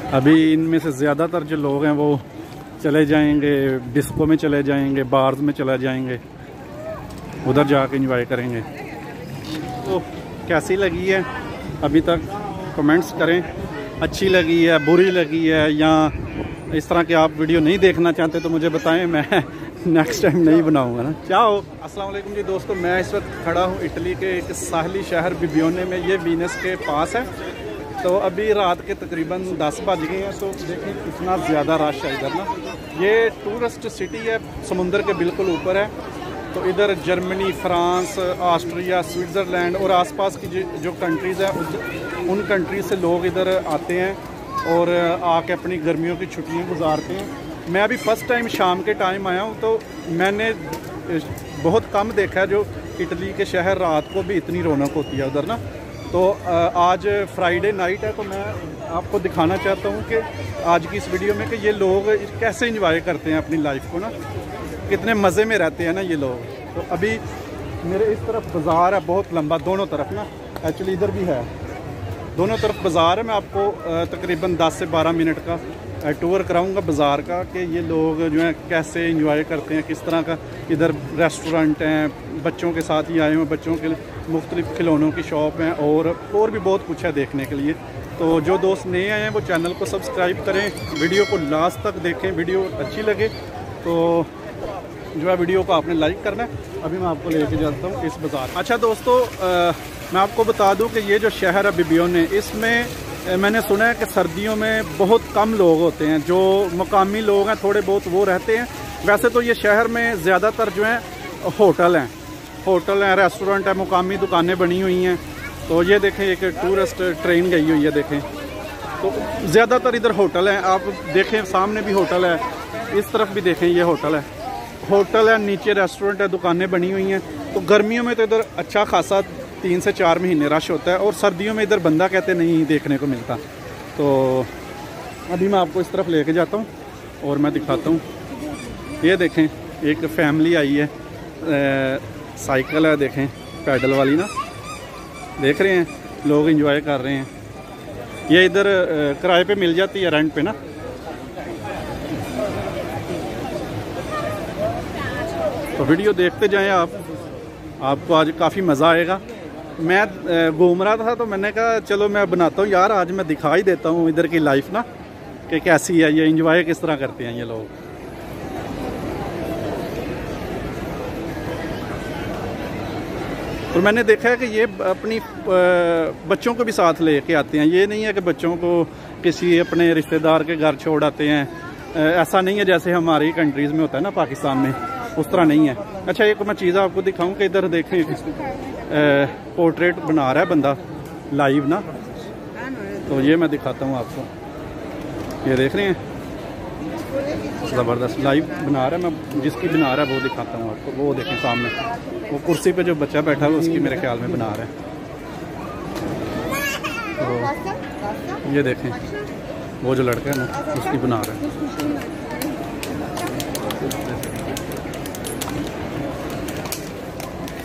अभी इनमें से ज़्यादातर जो लोग हैं वो चले जाएंगे डिस्को में, चले जाएंगे बार्स में, चले जाएंगे उधर जाके एंजॉय करेंगे। तो कैसी लगी है अभी तक कमेंट्स करें, अच्छी लगी है, बुरी लगी है, या इस तरह की आप वीडियो नहीं देखना चाहते तो मुझे बताएं, मैं नेक्स्ट टाइम नहीं बनाऊंगा ना। चाओ। अस्सलाम वालेकुम जी दोस्तों, मैं इस वक्त खड़ा हूँ इटली के एक साहली शहर बिबियोने में, ये वीनस के पास है। तो अभी रात के तकरीबन 10 बज गए हैं। तो देखें कितना ज़्यादा रश है इधर ना। ये टूरिस्ट सिटी है, समुंदर के बिल्कुल ऊपर है। तो इधर जर्मनी, फ्रांस, ऑस्ट्रिया, स्विट्ज़रलैंड और आसपास की जो कंट्रीज़ हैं उन कंट्रीज से लोग इधर आते हैं और आके अपनी गर्मियों की छुट्टियां गुजारते हैं। मैं अभी फ़र्स्ट टाइम शाम के टाइम आया हूँ, तो मैंने बहुत कम देखा है जो इटली के शहर रात को भी इतनी रौनक होती है उधर ना। तो आज फ्राइडे नाइट है, तो मैं आपको दिखाना चाहता हूँ कि आज की इस वीडियो में कि ये लोग कैसे एंजॉय करते हैं अपनी लाइफ को ना, कितने मज़े में रहते हैं ना ये लोग। तो अभी मेरे इस तरफ बाज़ार है बहुत लंबा, दोनों तरफ ना, एक्चुअली इधर भी है, दोनों तरफ बाज़ार है। मैं आपको तकरीबन 10 से 12 मिनट का टूर कराऊंगा बाज़ार का, कि ये लोग जो है कैसे एंजॉय करते हैं, किस तरह का। इधर रेस्टोरेंट हैं, बच्चों के साथ ही आए हुए, बच्चों के लिए मुख्तलिफ़ खिलौनों की शॉप हैं और भी बहुत कुछ है देखने के लिए। तो जो दोस्त नए आए हैं वो चैनल को सब्सक्राइब करें, वीडियो को लास्ट तक देखें, वीडियो अच्छी लगे तो जो है वीडियो को आपने लाइक करना है। अभी मैं आपको लेके जाता हूँ इस बाज़ार। अच्छा दोस्तों, मैं आपको बता दूं कि ये जो शहर है बिबियोने, इसमें मैंने सुना है कि सर्दियों में बहुत कम लोग होते हैं, जो मकामी लोग हैं थोड़े बहुत वो रहते हैं। वैसे तो ये शहर में ज़्यादातर जो है होटल हैं, रेस्टोरेंट है, मुकामी दुकानें बनी हुई हैं। तो ये देखें एक टूरिस्ट ट्रेन गई हुई है, देखें। तो ज़्यादातर इधर होटल हैं, आप देखें सामने भी होटल है, इस तरफ भी देखें ये होटल है, नीचे रेस्टोरेंट है, दुकानें बनी हुई हैं। तो गर्मियों में तो इधर अच्छा खासा 3 से 4 महीने रश होता है, और सर्दियों में इधर बंदा कहते नहीं देखने को मिलता। तो अभी मैं आपको इस तरफ लेके जाता हूँ और मैं दिखाता हूँ। ये देखें एक फैमिली आई है, साइकिल है, देखें पैडल वाली ना, देख रहे हैं लोग एंजॉय कर रहे हैं। ये इधर किराए पे मिल जाती है, रेंट पे ना। तो वीडियो देखते जाएं आपको आज काफ़ी मज़ा आएगा। मैं घूम रहा था तो मैंने कहा चलो मैं बनाता हूँ यार, आज मैं दिखा ही देता हूँ इधर की लाइफ ना, कि कैसी है, ये एंजॉय किस तरह करते हैं ये लोग। और मैंने देखा है कि ये अपनी बच्चों को भी साथ लेके आते हैं। ये नहीं है कि बच्चों को किसी अपने रिश्तेदार के घर छोड़ आते हैं, ऐसा नहीं है जैसे हमारी कंट्रीज़ में होता है ना, पाकिस्तान में उस तरह नहीं है। अच्छा एक मैं चीज़ आपको दिखाऊं कि इधर देखें पोर्ट्रेट बना रहा है बंदा लाइव ना, तो ये मैं दिखाता हूँ आपको। ये देख रहे हैं ज़बरदस्त लाइव बना रहा है, मैं जिसकी बना रहा है वो दिखाता हूँ आपको। वो देखें सामने, वो कुर्सी पे जो बच्चा बैठा है उसकी मेरे ख्याल में बना रहा है। तो ये देखें वो जो लड़का है ना उसकी बना रहा है।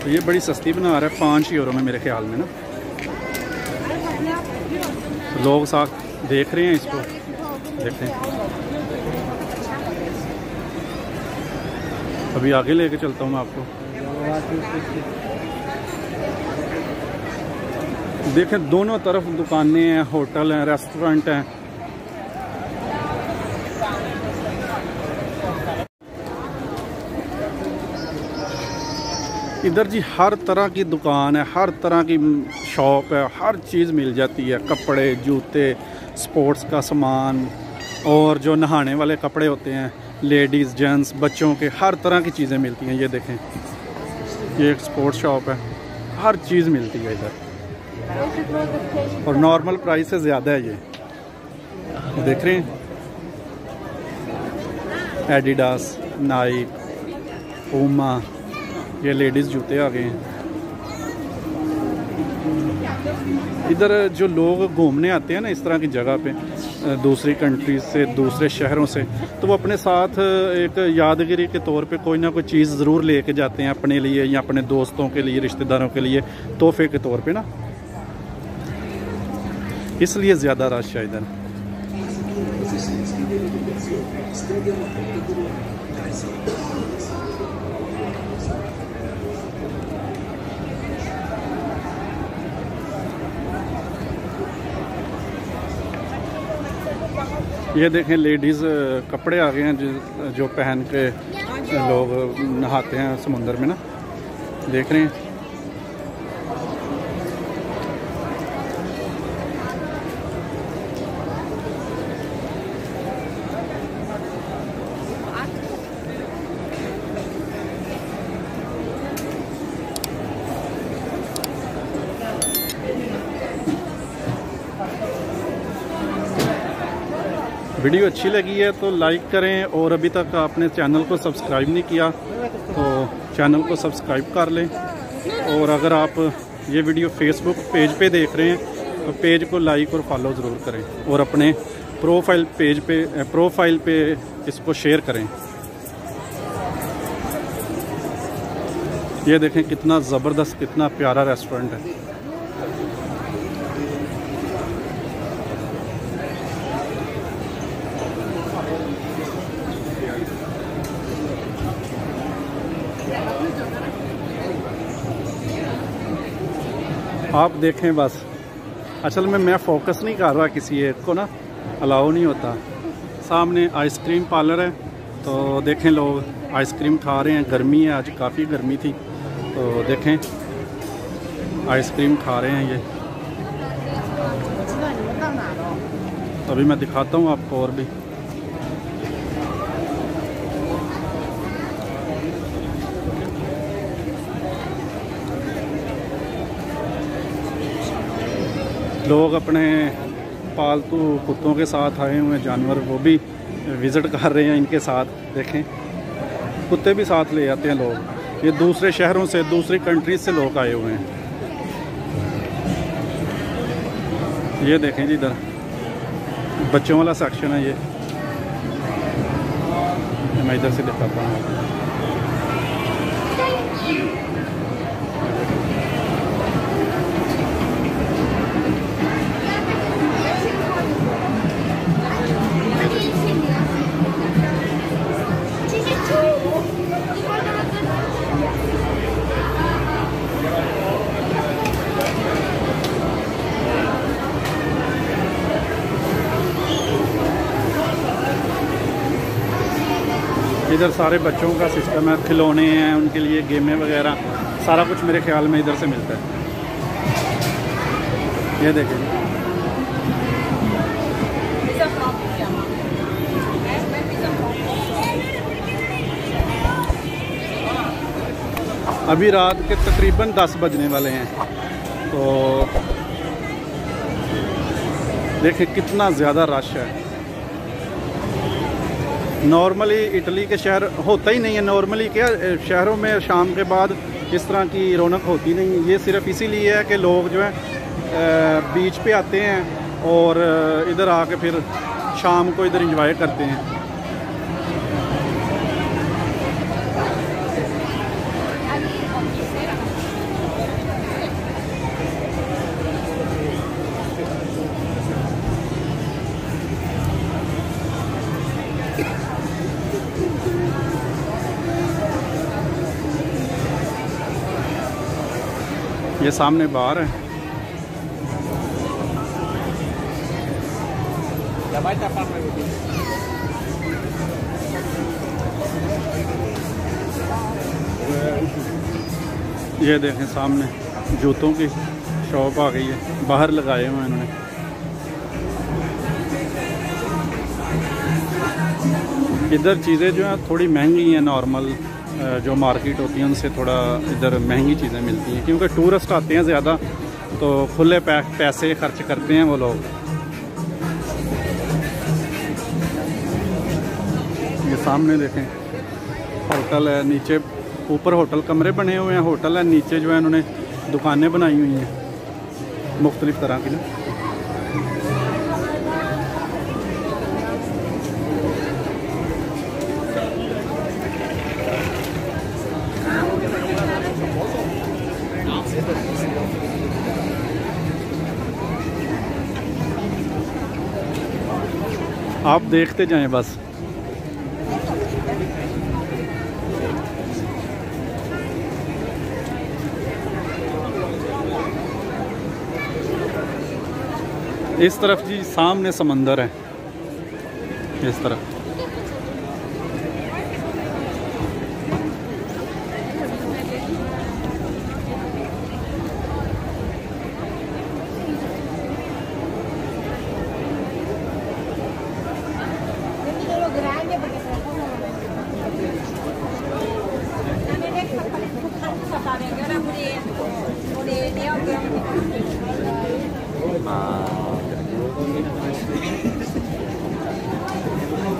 तो ये बड़ी सस्ती बना रहा है, 5 यूरो में मेरे ख्याल में ना। तो लोग साथ देख रहे हैं इसको, देखते हैं। अभी आगे लेके चलता हूँ मैं आपको। देखें दोनों तरफ दुकानें हैं, होटल हैं, रेस्टोरेंट हैं। इधर जी हर तरह की दुकान है, हर तरह की शॉप है, हर चीज़ मिल जाती है, कपड़े, जूते, स्पोर्ट्स का सामान, और जो नहाने वाले कपड़े होते हैं, लेडीज़, जेंट्स, बच्चों के, हर तरह की चीज़ें मिलती हैं। ये देखें ये एक स्पोर्ट्स शॉप है, हर चीज़ मिलती है इधर, और नॉर्मल प्राइस से ज़्यादा है। ये देख रहे हैं एडिडास, नाइक, पूमा, ये लेडीज़ जूते आ गए हैं। इधर जो लोग घूमने आते हैं ना इस तरह की जगह पे, दूसरी कंट्रीज से, दूसरे शहरों से, तो वो अपने साथ एक यादगिरी के तौर पे कोई ना कोई चीज़ ज़रूर लेके जाते हैं अपने लिए या अपने दोस्तों के लिए, रिश्तेदारों के लिए तोहफे के तौर पे ना, इसलिए ज़्यादा रश है इधर। ये देखें लेडीज़ कपड़े आ गए हैं जो पहन के लोग नहाते हैं समुंदर में ना, देख रहे हैं। वीडियो अच्छी लगी है तो लाइक करें, और अभी तक आपने चैनल को सब्सक्राइब नहीं किया तो चैनल को सब्सक्राइब कर लें। और अगर आप ये वीडियो फेसबुक पेज पे देख रहे हैं तो पेज को लाइक और फॉलो ज़रूर करें, और अपने प्रोफाइल पे इसको शेयर करें। ये देखें कितना ज़बरदस्त, कितना प्यारा रेस्टोरेंट है। आप देखें बस, असल में मैं फोकस नहीं कर रहा किसी एक को ना, अलाउ नहीं होता। सामने आइसक्रीम पार्लर है, तो देखें लोग आइसक्रीम खा रहे हैं। गर्मी है, आज काफ़ी गर्मी थी, तो देखें आइसक्रीम खा रहे हैं ये। अभी मैं दिखाता हूँ आपको और भी। लोग अपने पालतू कुत्तों के साथ आए हुए हैं, जानवर, वो भी विज़िट कर रहे हैं इनके साथ। देखें कुत्ते भी साथ ले जाते हैं लोग। ये दूसरे शहरों से, दूसरी कंट्रीज से लोग आए हुए हैं। ये देखें जी, इधर बच्चों वाला सेक्शन है। ये मैं इधर से दिखाता हूँ। इधर सारे बच्चों का सिस्टम है, खिलौने हैं उनके लिए, गेमें वगैरह, सारा कुछ मेरे ख्याल में इधर से मिलता है। ये देखें, अभी रात के तकरीबन 10 बजने वाले हैं, तो देखें कितना ज़्यादा रश है। नॉर्मली इटली के शहर होता ही नहीं है, नॉर्मली क्या शहरों में शाम के बाद इस तरह की रौनक होती नहीं। ये सिर्फ इसीलिए है कि लोग जो है बीच पे आते हैं और इधर आके फिर शाम को इधर एंजॉय करते हैं। ये सामने बार है। ये देखें सामने जूतों की शॉप आ गई है, बाहर लगाए हुए हैं इन्होंने। इधर चीज़ें जो हैं थोड़ी महंगी हैं, नॉर्मल जो मार्केट होती है उनसे थोड़ा इधर महंगी चीज़ें मिलती हैं, क्योंकि टूरिस्ट आते हैं ज़्यादा, तो खुले पैसे खर्च करते हैं वो लोग। ये सामने देखें होटल है, नीचे ऊपर होटल कमरे बने हुए हैं, होटल है, नीचे जो है उन्होंने दुकानें बनाई हुई हैं मुख्तलिफ़ तरह की ना। आप देखते जाएं बस। इस तरफ जी सामने समंदर है, इस तरफ।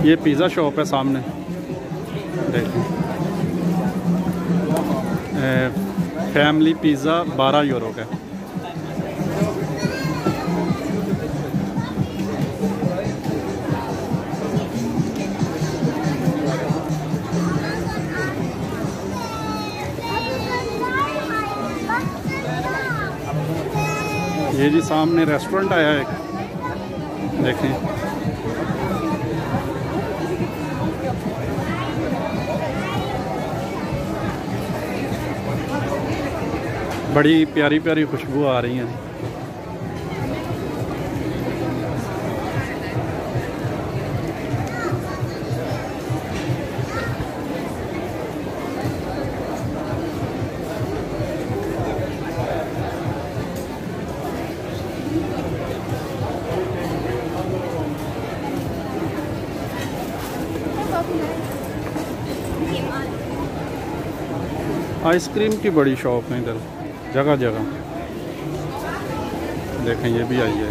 ये पिज़्ज़ा शॉप है सामने, देखें। फैमिली पिज़्ज़ा 12 यूरो का। ये जी सामने रेस्टोरेंट आया है, देखें। बड़ी प्यारी प्यारी खुशबू आ रही हैं। आइसक्रीम की बड़ी शॉप है इधर, जगह जगह। देखें ये भी आई है।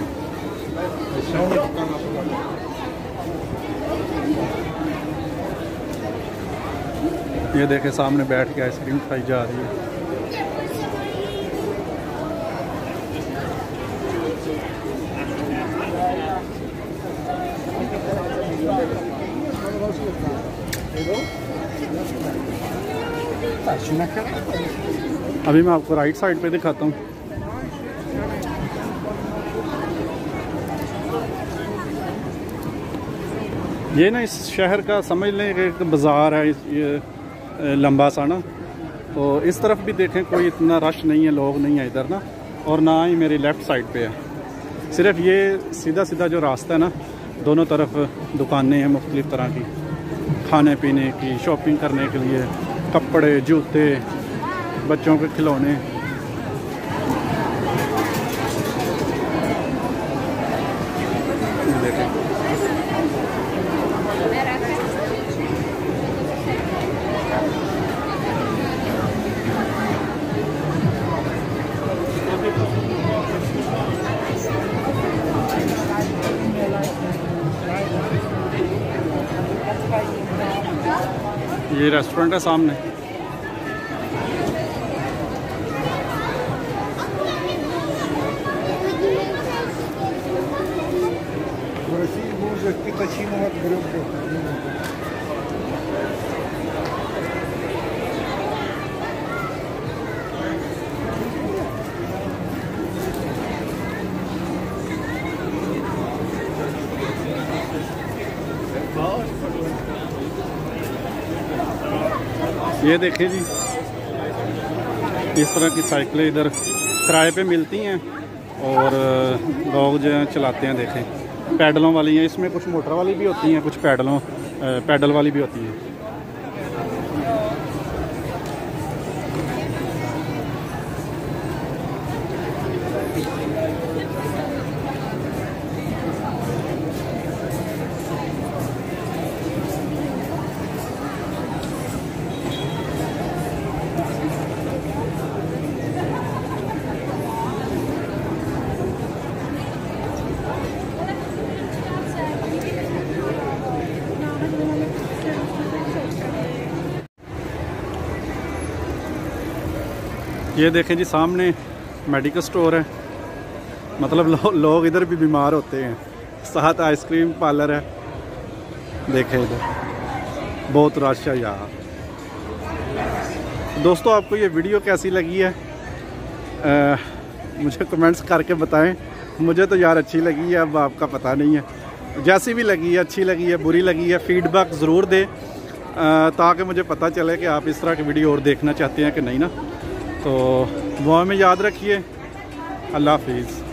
ये देखें सामने बैठ के आइसक्रीम खाई जा रही है। अभी मैं आपको राइट साइड पे दिखाता हूँ। ये ना इस शहर का समझ लें कि एक बाज़ार है, ये लंबा सा ना। तो इस तरफ भी देखें कोई इतना रश नहीं है, लोग नहीं है इधर ना। और ना ही मेरी लेफ़्ट साइड पे है। सिर्फ ये सीधा सीधा जो रास्ता है ना, दोनों तरफ दुकानें हैं मुख्तलिफ़ तरह की, खाने पीने की, शॉपिंग करने के लिए, कपड़े, जूते, बच्चों के खिलौने। देखें ये रेस्टोरेंट है सामने। ये देखिए जी, इस तरह की साइकिलें इधर किराए पे मिलती हैं और लोग जो हैं चलाते हैं। देखें पैडलों वाली हैं, इसमें कुछ मोटर वाली भी होती हैं, कुछ पैडल वाली भी होती हैं। ये देखें जी सामने मेडिकल स्टोर है, मतलब लोग इधर भी बीमार होते हैं। साथ आइसक्रीम पार्लर है, देखें इधर बहुत रश है यहाँ। दोस्तों आपको ये वीडियो कैसी लगी है मुझे कमेंट्स करके बताएं। मुझे तो यार अच्छी लगी है, अब आपका पता नहीं है, जैसी भी लगी है, अच्छी लगी है, बुरी लगी है, फीडबैक ज़रूर दें ताकि मुझे पता चले कि आप इस तरह की वीडियो और देखना चाहते हैं कि नहीं ना। तो दुआ में याद रखिए। अल्लाह हाफिज़।